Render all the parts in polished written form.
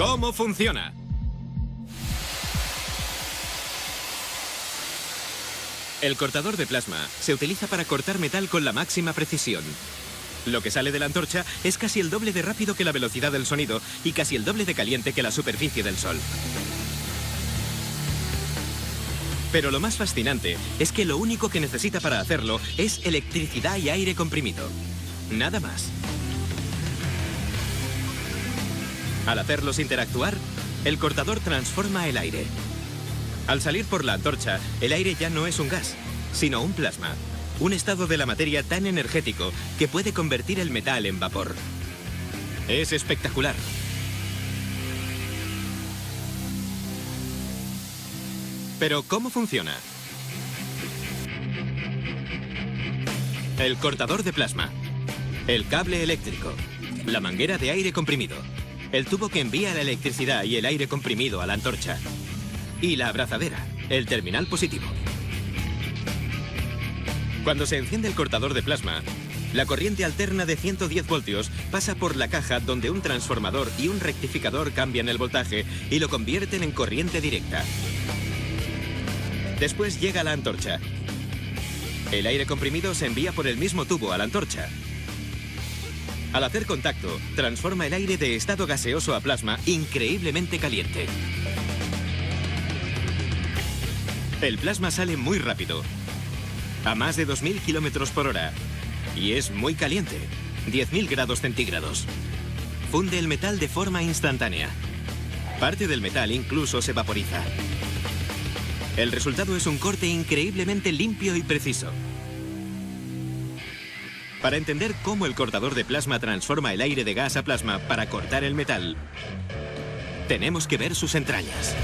¿Cómo funciona? El cortador de plasma se utiliza para cortar metal con la máxima precisión. Lo que sale de la antorcha es casi el doble de rápido que la velocidad del sonido y casi el doble de caliente que la superficie del Sol. Pero lo más fascinante es que lo único que necesita para hacerlo es electricidad y aire comprimido. Nada más. Al hacerlos interactuar, el cortador transforma el aire. Al salir por la antorcha, el aire ya no es un gas, sino un plasma, un estado de la materia tan energético que puede convertir el metal en vapor. Es espectacular. Pero, ¿cómo funciona? El cortador de plasma, el cable eléctrico, la manguera de aire comprimido, el tubo que envía la electricidad y el aire comprimido a la antorcha, y la abrazadera, el terminal positivo. Cuando se enciende el cortador de plasma, la corriente alterna de 110 voltios pasa por la caja donde un transformador y un rectificador cambian el voltaje y lo convierten en corriente directa. Después llega a la antorcha. El aire comprimido se envía por el mismo tubo a la antorcha. Al hacer contacto, transforma el aire de estado gaseoso a plasma increíblemente caliente. El plasma sale muy rápido, a más de 2000 kilómetros por hora, y es muy caliente, 10.000 grados centígrados. Funde el metal de forma instantánea. Parte del metal incluso se vaporiza. El resultado es un corte increíblemente limpio y preciso. Para entender cómo el cortador de plasma transforma el aire de gas a plasma para cortar el metal, tenemos que ver sus entrañas.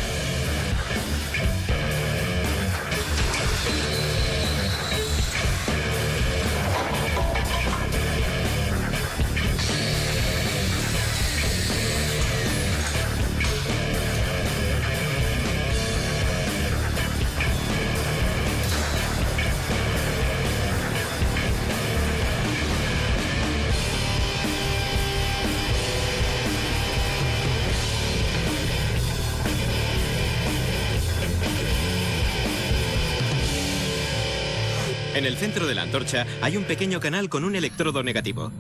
En el centro de la antorcha hay un pequeño canal con un electrodo negativo.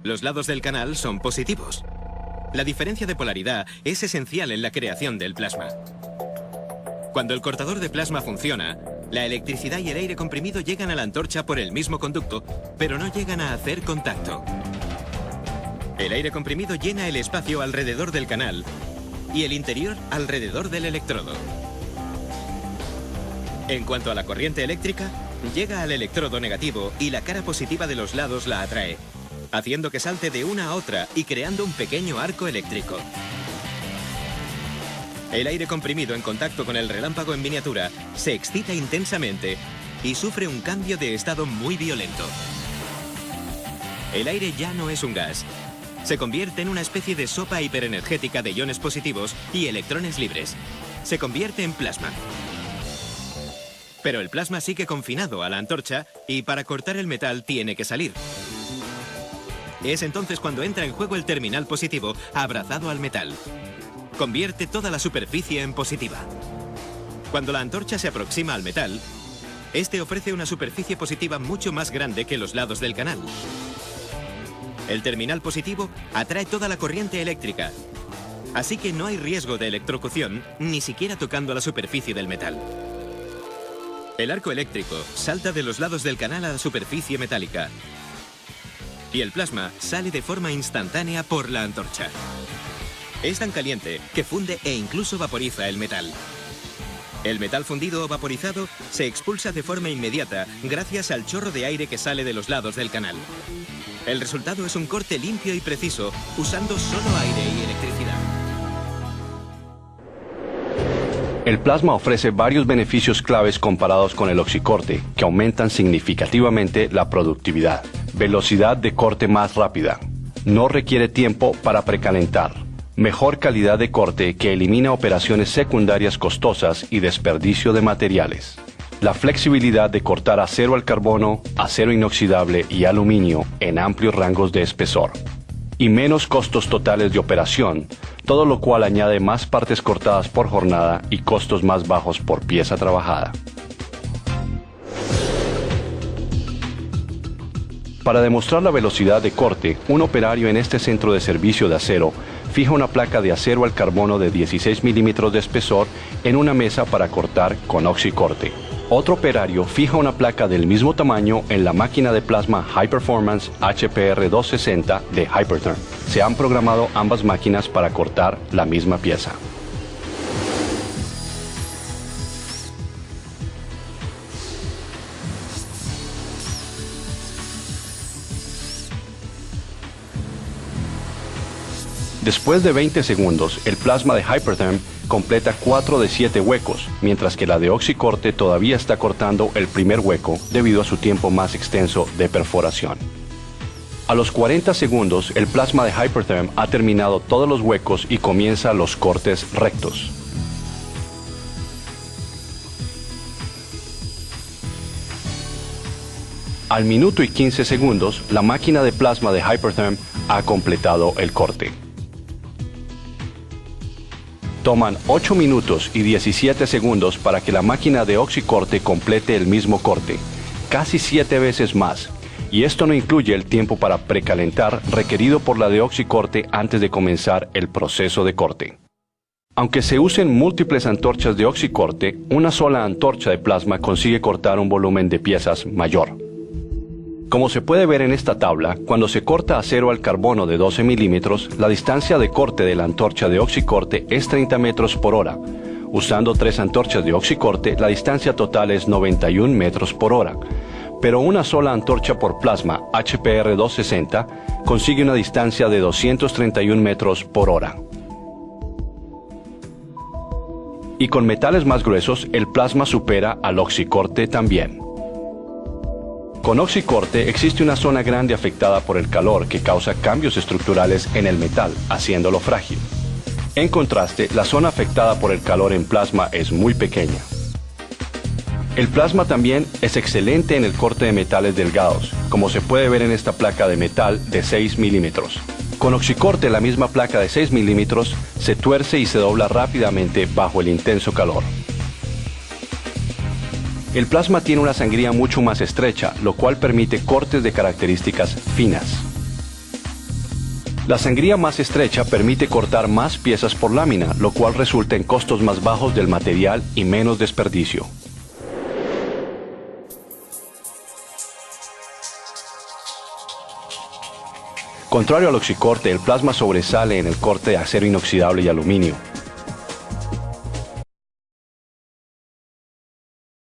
Los lados del canal son positivos. La diferencia de polaridad es esencial en la creación del plasma. Cuando el cortador de plasma funciona, la electricidad y el aire comprimido llegan a la antorcha por el mismo conducto, pero no llegan a hacer contacto. El aire comprimido llena el espacio alrededor del canal y el interior alrededor del electrodo. En cuanto a la corriente eléctrica, llega al electrodo negativo y la cara positiva de los lados la atrae, haciendo que salte de una a otra y creando un pequeño arco eléctrico. El aire comprimido en contacto con el relámpago en miniatura se excita intensamente y sufre un cambio de estado muy violento. El aire ya no es un gas. Se convierte en una especie de sopa hiperenergética de iones positivos y electrones libres. Se convierte en plasma. Pero el plasma sigue confinado a la antorcha y para cortar el metal tiene que salir. Es entonces cuando entra en juego el terminal positivo abrazado al metal. Convierte toda la superficie en positiva. Cuando la antorcha se aproxima al metal, este ofrece una superficie positiva mucho más grande que los lados del canal. El terminal positivo atrae toda la corriente eléctrica, así que no hay riesgo de electrocución, ni siquiera tocando la superficie del metal. El arco eléctrico salta de los lados del canal a la superficie metálica y el plasma sale de forma instantánea por la antorcha. Es tan caliente que funde e incluso vaporiza el metal. El metal fundido o vaporizado se expulsa de forma inmediata gracias al chorro de aire que sale de los lados del canal. El resultado es un corte limpio y preciso usando solo aire y electricidad. El plasma ofrece varios beneficios claves comparados con el oxicorte, que aumentan significativamente la productividad. Velocidad de corte más rápida. No requiere tiempo para precalentar. Mejor calidad de corte que elimina operaciones secundarias costosas y desperdicio de materiales. La flexibilidad de cortar acero al carbono, acero inoxidable y aluminio en amplios rangos de espesor. y menos costos totales de operación, todo lo cual añade más partes cortadas por jornada y costos más bajos por pieza trabajada. Para demostrar la velocidad de corte, un operario en este centro de servicio de acero fija una placa de acero al carbono de 16 milímetros de espesor en una mesa para cortar con oxicorte. Otro operario fija una placa del mismo tamaño en la máquina de plasma High Performance HPR 260 de Hypertherm. Se han programado ambas máquinas para cortar la misma pieza. Después de 20 segundos, el plasma de Hypertherm completa 4 de 7 huecos, mientras que la de oxicorte todavía está cortando el primer hueco debido a su tiempo más extenso de perforación. A los 40 segundos, el plasma de Hypertherm ha terminado todos los huecos y comienza los cortes rectos. Al minuto y 15 segundos, la máquina de plasma de Hypertherm ha completado el corte. Toman 8 minutos y 17 segundos para que la máquina de oxicorte complete el mismo corte, casi 7 veces más, y esto no incluye el tiempo para precalentar requerido por la de oxicorte antes de comenzar el proceso de corte. Aunque se usen múltiples antorchas de oxicorte, una sola antorcha de plasma consigue cortar un volumen de piezas mayor. Como se puede ver en esta tabla, cuando se corta acero al carbono de 12 milímetros, la distancia de corte de la antorcha de oxicorte es 30 metros por hora. Usando 3 antorchas de oxicorte, la distancia total es 91 metros por hora. Pero una sola antorcha por plasma HPR 260 consigue una distancia de 231 metros por hora. Y con metales más gruesos, el plasma supera al oxicorte también. Con oxicorte existe una zona grande afectada por el calor que causa cambios estructurales en el metal, haciéndolo frágil. En contraste, la zona afectada por el calor en plasma es muy pequeña. El plasma también es excelente en el corte de metales delgados, como se puede ver en esta placa de metal de 6 milímetros. Con oxicorte, la misma placa de 6 milímetros se tuerce y se dobla rápidamente bajo el intenso calor. El plasma tiene una sangría mucho más estrecha, lo cual permite cortes de características finas. La sangría más estrecha permite cortar más piezas por lámina, lo cual resulta en costos más bajos del material y menos desperdicio. Contrario al oxicorte, el plasma sobresale en el corte de acero inoxidable y aluminio.